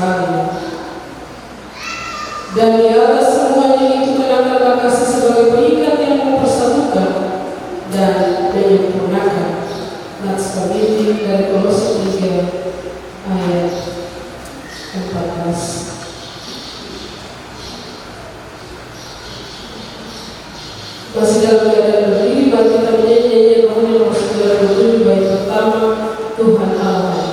sekali. Dan di atas semuanya itu kenakanlah kasih sebagai pengikat yang mempersatukan dan menyempurnakan. Nats Pamiti dari Kolose 3 ayat 14. Masih dalam keadaan berdiri, mari kita menyanyi nyanyian rohani nomor 97 bait pertama, Tuhan Allah.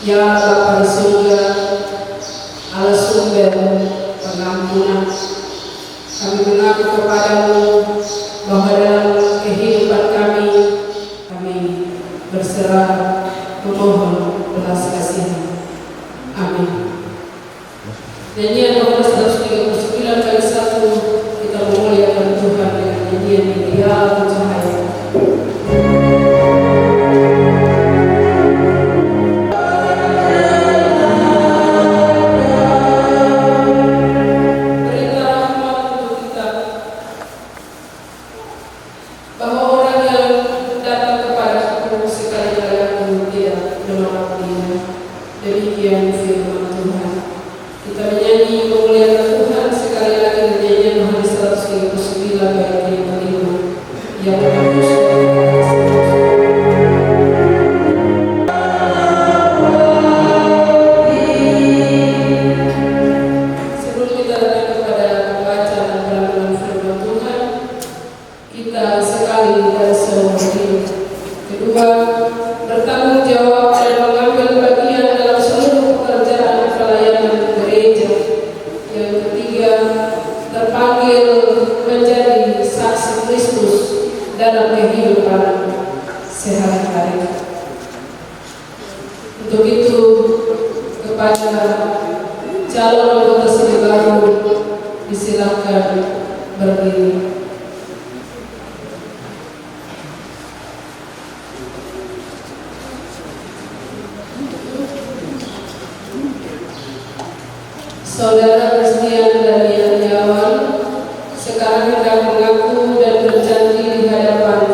Ya Bapa di surga, Allah sumber pengampunan, kami mengaku kepadamu bahwa dalam kehidupan kami berserah memohon belas kasihan. Amin. Nyanyian nomor 139 kali 1, kita memuliakan Tuhan dengan nyanyian yang ideal dan cahaya. Untuk itu kepada calon anggota sini baru disilakan berdiri. Saudara Kristian dan Yanyawan sekarang hendak mengaku dan berjanji di hadapan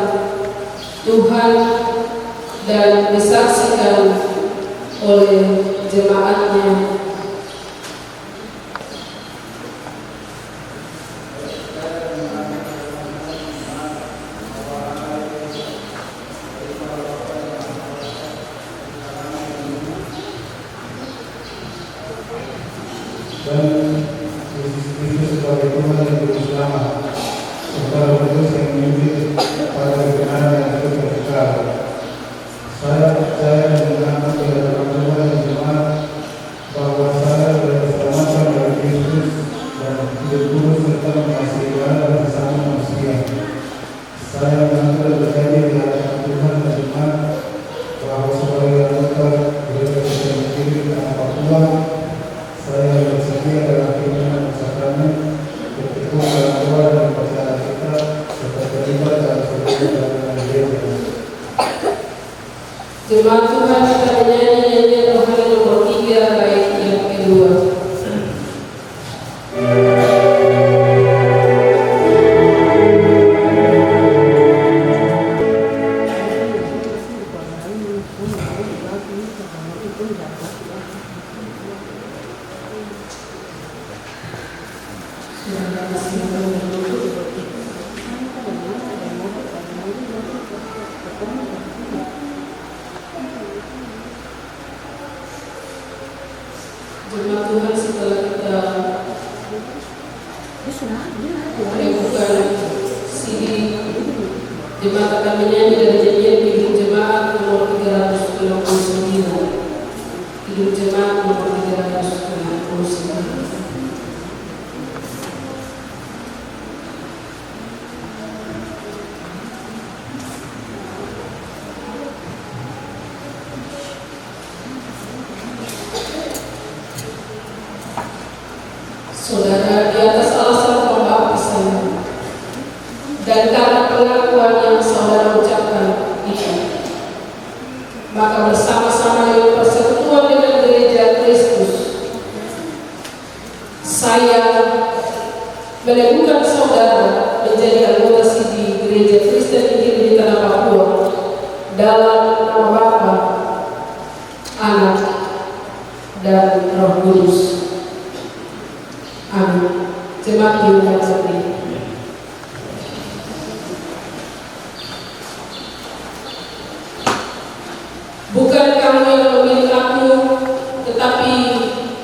Tuhan dan disaksikan oleh jemaatnya dan itu sebagai Tuhan yang berusaha kepada kudus yang memimpin pada kebenaran yang terus berkekal. Saya percaya dan mengaku di hadapan Tuhan dan jemaat bahwa saya bersama-sama dengan Kristus dan hidup kudus serta mengasihi Tuhan dan bersama manusia. Saya mengaku dan berjanji di hadapan Tuhan dan jemaat bahwa sebagai anggota gereja Kristen Kiri tanah Papua, saya bersedia dalam pimpinan sakramen, bertekun dalam doa dan percaya kita, serta terlibat dalam seluruh dalam gereja. Jemaat Tuhan, setelah kita melakukan CD, jemaat akan menyanyi dari nyanyian Hidup Jemaat nomor 369. Hidup Jemaat nomor 369. Saudara, di atas alasan pembaptisan dan karena pengakuan yang saudara ucapkan itu, maka bersama-sama dengan persekutuan dengan gereja Kristus, saya meneguhkan saudara menjadi anggota sidi Gereja Kristen Injil di Tanah Papua dalam nama Bapa, Anak, dan Roh Kudus. Amin. Jemaat diundang berdiri. Bukan kamu yang memilih aku, tetapi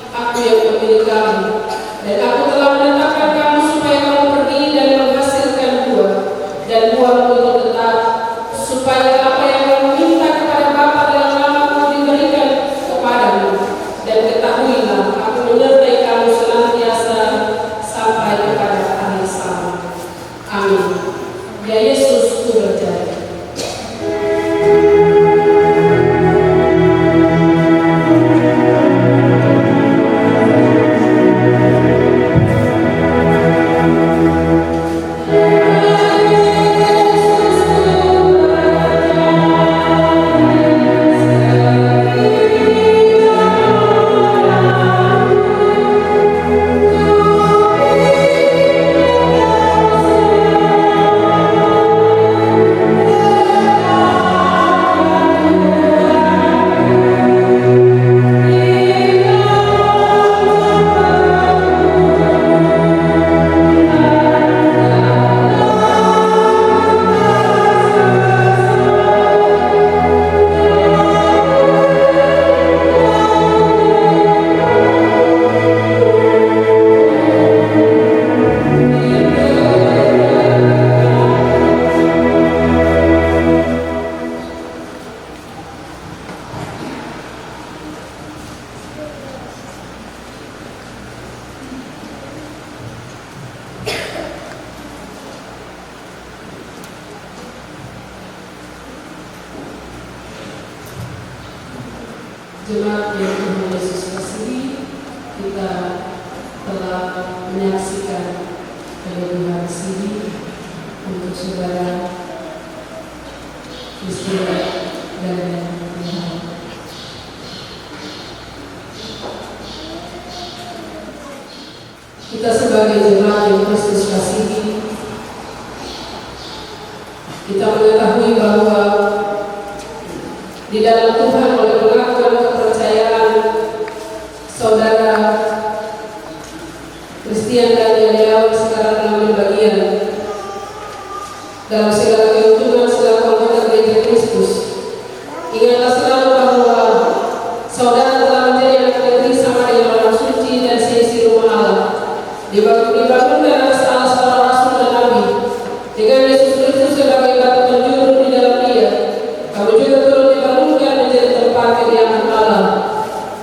aku yang memilih kamu. Dan aku telah menetapkan kamu supaya kamu pergi dan menghasilkan buah, dan buahmu itu tetap, supaya apa yang kamu minta kepada Bapa dalam namaku diberikan kepadamu. Dan ketahuilah, aku menyertai kamu senantiasa sampai kepada akhir zaman. Amin. Ya Yesus, ku berjanji. Jemaat yang Tuhan Yesus kasihi, kita telah menyaksikan kebenaran sini untuk saudara istilah dan Tuhan. Kita sebagai jemaat yang Kristus kasihi, kita mengetahui bahwa di dalam Tuhan oleh pengakuan kepercayaan saudara Christian dan Leon sekarang mengambil bagian dalam segala keuntungan selaku anggota Gereja Kristus. Ingatlah selalu bahwa saudara telah menjadi anak negeri sama dengan orang suci dan seisi rumah Allah, dibangun dari atas para rasul dan nabi, dengan Yesus Kristus sebagai batu penjuru di dalam Dia. Kamu juga turut dibangunkan menjadi tempat kediaman Allah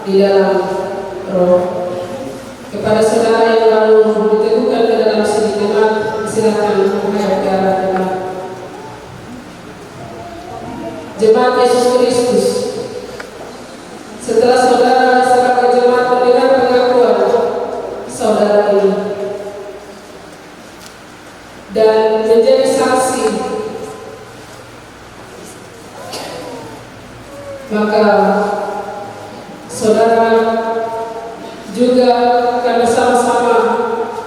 di dalam Roh. Kepada saudara yang baru diteguhkan ke dalam sini jemaat, silakan menghadap ke arah jemaat. Jemaat Yesus Kristus, setelah saudara sebagai jemaat mendengar pengakuan saudara ini dan menjadi saksi, maka saudara juga akan bersama-sama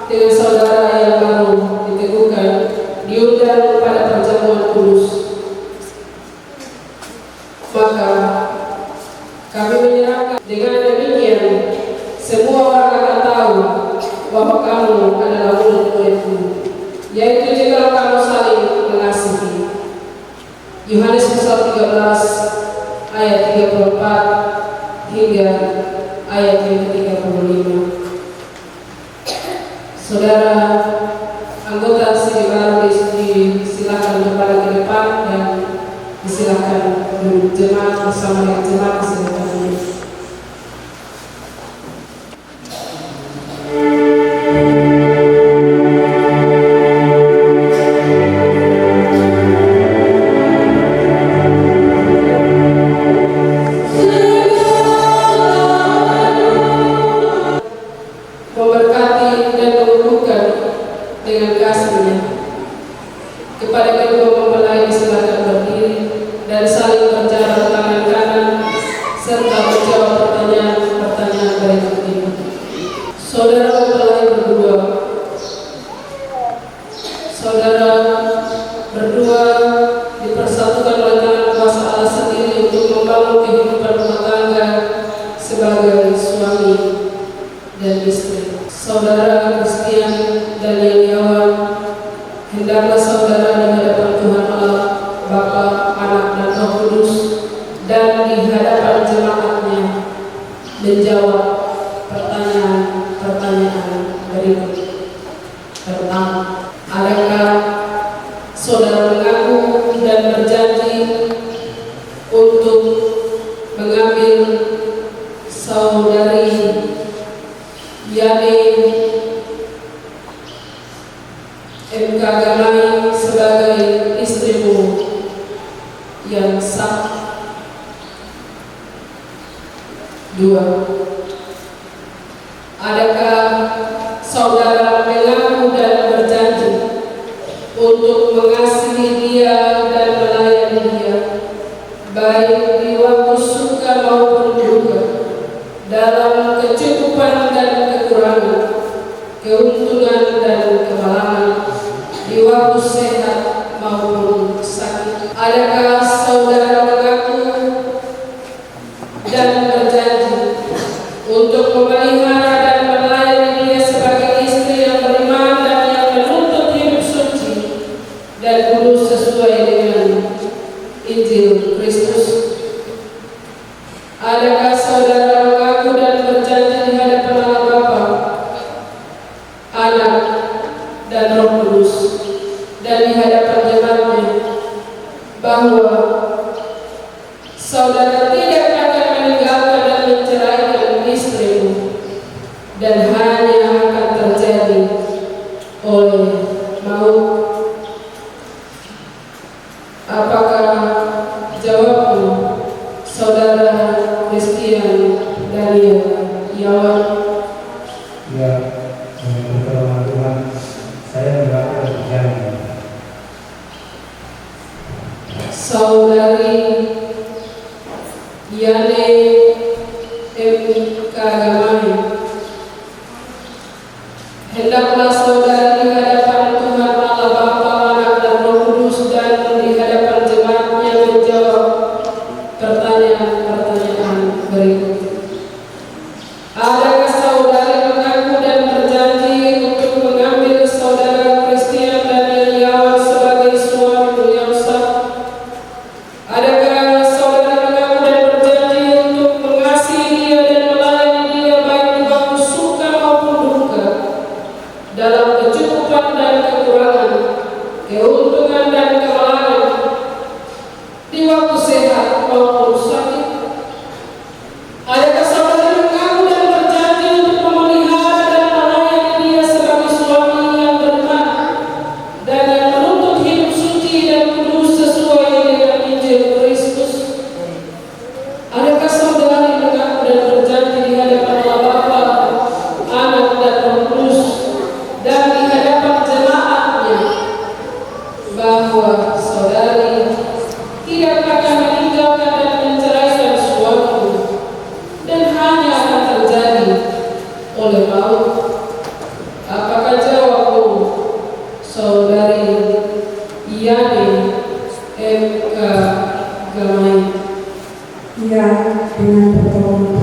dengan saudara yang baru diteguhkan diundang pada perjamuan kudus. Maka kami menyerahkan. Dengan demikian, semua orang akan tahu bahwa kamu adalah murid-muridku, yaitu jika kamu saling mengasihi. Yohanes pasal 13 ayat 34 hingga ayat yang ke-35. Saudara anggota sidang baru disilakan kembali ke depan dan disilakan berjemaat bersama dengan jemaat kesehatan ini. Memberkati dan mengukuhkan dengan kasih-Nya. Kepada kedua mempelai silakan berdiri dan saling berjalan tangan kanan serta menjawab pertanyaan-pertanyaan berikut ini. Saudara mempelai berdua, saudara berdua dipersatukan oleh tangan kuasa Allah sendiri untuk membangun kehidupan rumah tangga sebagai suami dan istri. Saudara Christian dan Yeniawan, hendaklah saudara di hadapan Tuhan Allah, Bapa, Anak, dan Roh Kudus, dan di hadapan jemaatnya menjawab pertanyaan-pertanyaan berikut. Pertama, adakah saudara mengaku dan berjanji untuk mengambil saudari Yani MK Gamai sebagai istrimu yang sah? Dua, adakah saudara mengaku dan berjanji untuk mengasihi dia dan melayani dia, baik di waktu suka maupun duka, dalam kecukupan dan kekurangan, keuntungan dan kemalangan, di waktu sehat maupun sakit? Adakah saudara mengaku dan berjanji untuk memelihara dan melayani dia sebagai istri yang beriman dan yang menuntut hidup suci dan kudus sesuai dengan Injil Kristus? Adakah saudara mengaku dan berjanji di hadapan Allah Bapa, Anak, dan Roh Kudus, dan di hadapan jemaatnya, bahwa saudara tidak akan meninggalkan dan menceraikan istrimu, dan hanya akan terjadi oleh maut? Apakah jawabmu, saudara Christian Daniel Yawan? Ya, dengan pertolongan Tuhan, saya mengaku dan berjanji. Saudari Yani MK Gamai, hendaklah saudari di hadapan Tuhan Allah Bapa, Anak, dan Roh Kudus, dan di hadapan jemaatnya menjawab pertanyaan-pertanyaan berikut. Adakah saudari mengaku dan berjanji untuk mengambil saudara Christian Daniel Yawan sebagai suamimu yang sah? Adakah saudara mengaku dan berjanji untuk mengasihi dia dan melayani dia baik di waktu suka maupun duka, dalam kecukupan dan kekurangan, keuntungan dan kemalangan, di waktu sehat maupun sakit? Adakah saudara mengaku dan berjanji untuk memelihara dan melayani dia sebagai suami yang beriman dan yang menuntut hidup suci dan kudus sesuai dengan Injil Kristus? Adakah saudari mengaku dan berjanji di hadapan Allah Bapa, Anak, dan Roh Kudus, dan di hadapan jemaatnya, bahwa saudari tidak akan meninggalkan dan menceraikan suamimu, dan hanya akan terjadi oleh maut? Apakah jawabmu, saudari Yani MK Gamai? Ya, dengan pertolongan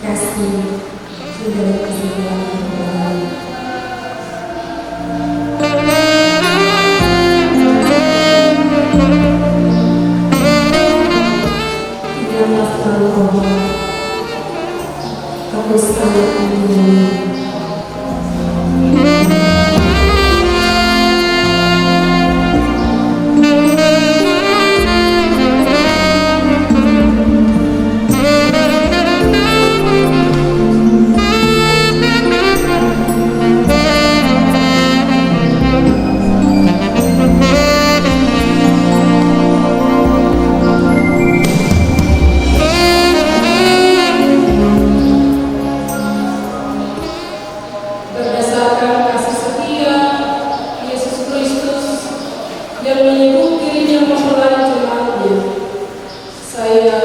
kasih sudah kesediaan kembali. Janganlah terlalu bohong, aku sangat menyayangi. Berdasarkan kasih setia Yesus Kristus yang menyebut dirinya mempelai jemaatnya, saya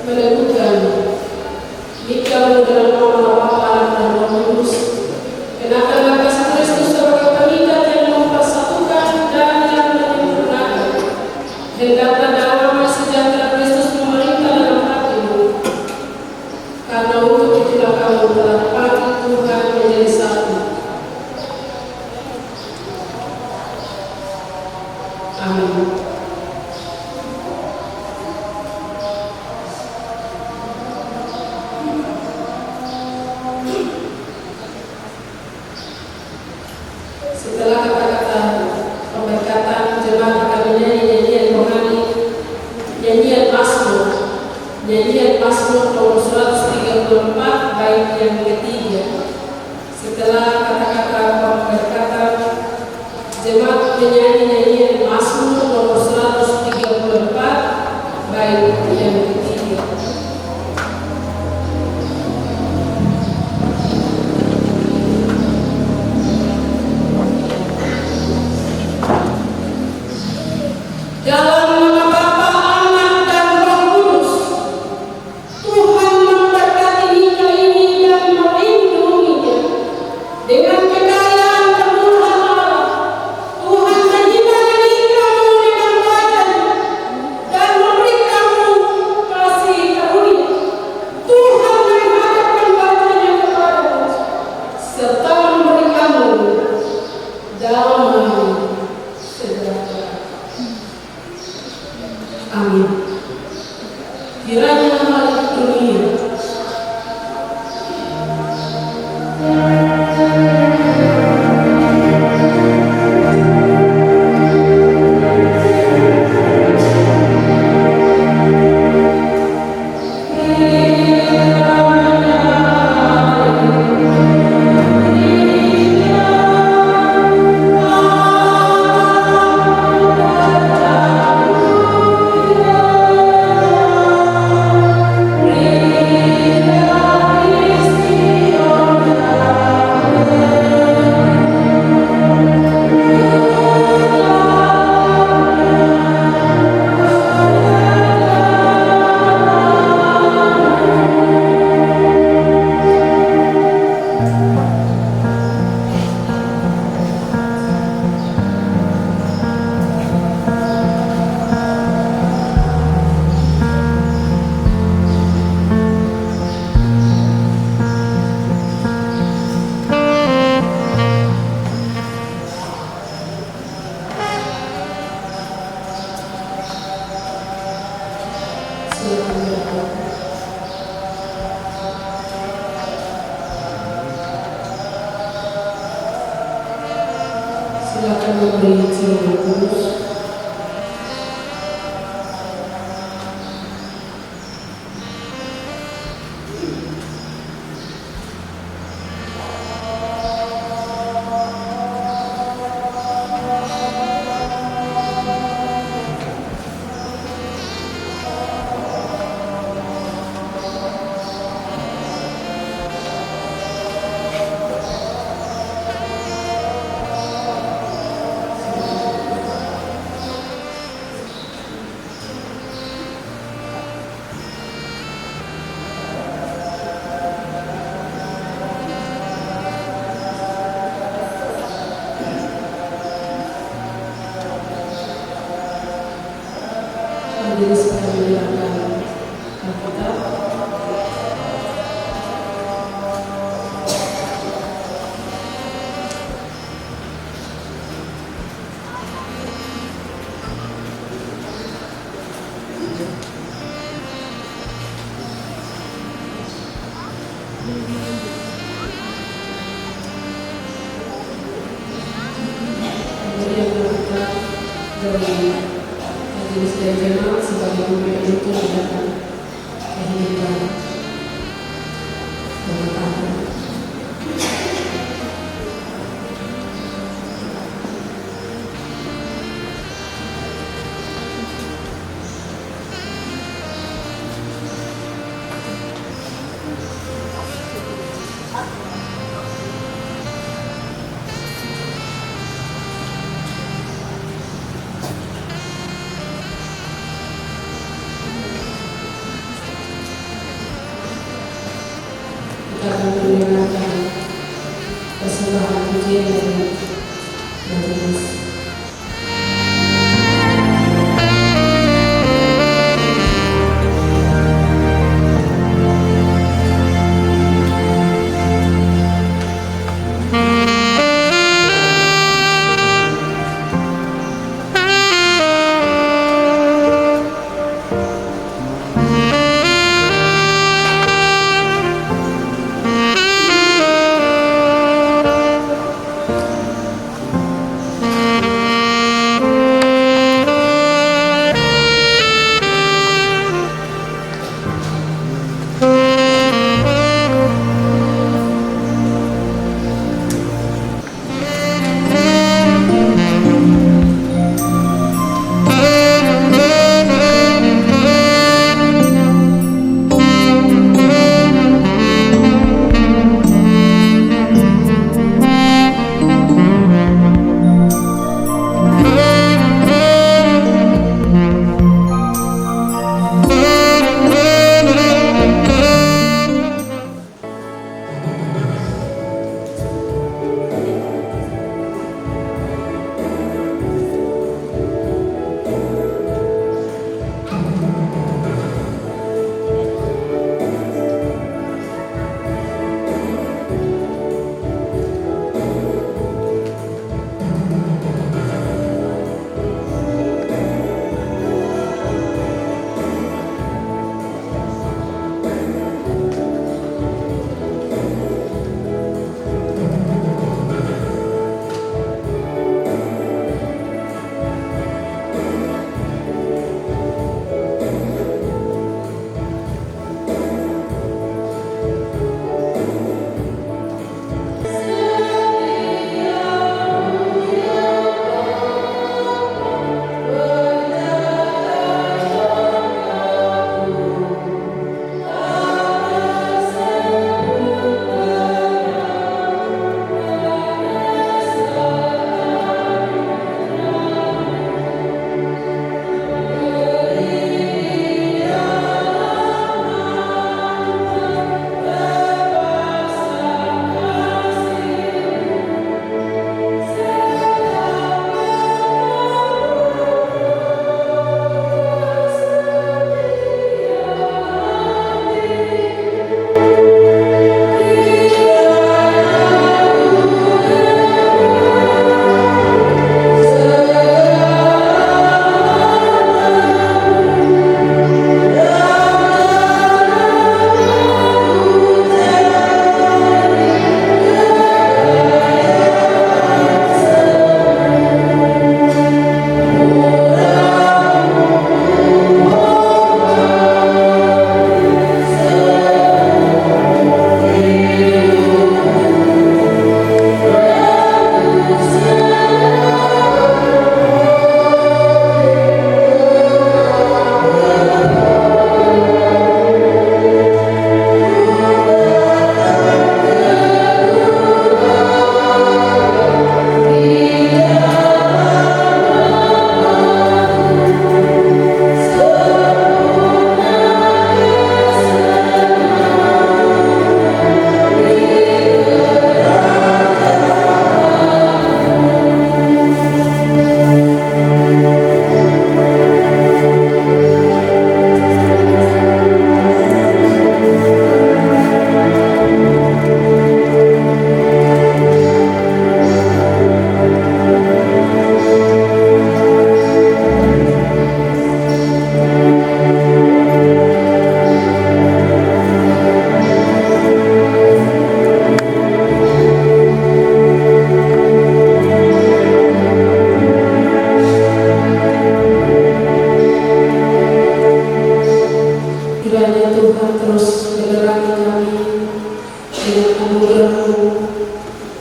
meneguhkan nikah dalam nama Bapa dan Roh Kudus, kenakan kasih Kristus sebagai pengikat yang mempersatukan dan yang menyempurnakan. Hendaklah damai sejahtera Kristus memerintah dalam hatimu, karena untuk itulah kamu telah panggil Tuhan menjadi satu. Amin. Setelah kata-kata pemberkatan, jemaat akan menyanyi nyanyian rohani, nyanyian Mazmur nomor 134 bait yang ketiga. Setelah kata-kata pemberkatan, jemaat menyanyi nyanyian Mazmur nomor 134 bait yang ketiga. Dalam nama Bapa, Anak, dan Roh Kudus, Tuhan memberkati nikah ini dan melindunginya dengan kekayaan kemuliaan Allah. Tuhan menyimpan nikahmu dengan wajah dan memberi kamu kasih karunia. Tuhan menghadapkan wajahnya kepadamu serta memberi kamu damai sejahtera. Amin. Kiranya hal dunia silakan memberi jiwa kudus. Kemudian kita dari Majelis Regional sebagai pemimpin itu mendapat kehidupan rumah tangga. Kita akan mendengarkan persembahan pujian dari majelis. memberkati kami dengan anugerah-Mu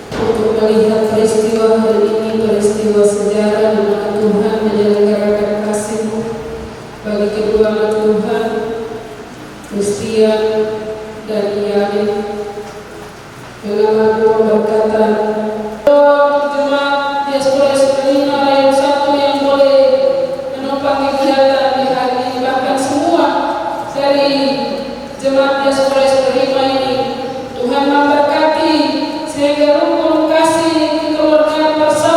untuk melihat peristiwa hari ini, peristiwa sejarah di mana Tuhan menyelenggarakan kasih-Mu bagi kedua anak Tuhan, Christian dan Yani. Dengan doa berkata, jemaat diaspora Israel yang satu yang boleh menopang kegiatan di hari ini, bahkan semua dari jemaat diaspora Israel ini, Tuhan memberkati sehingga rukun kasih kekeluargaan bersama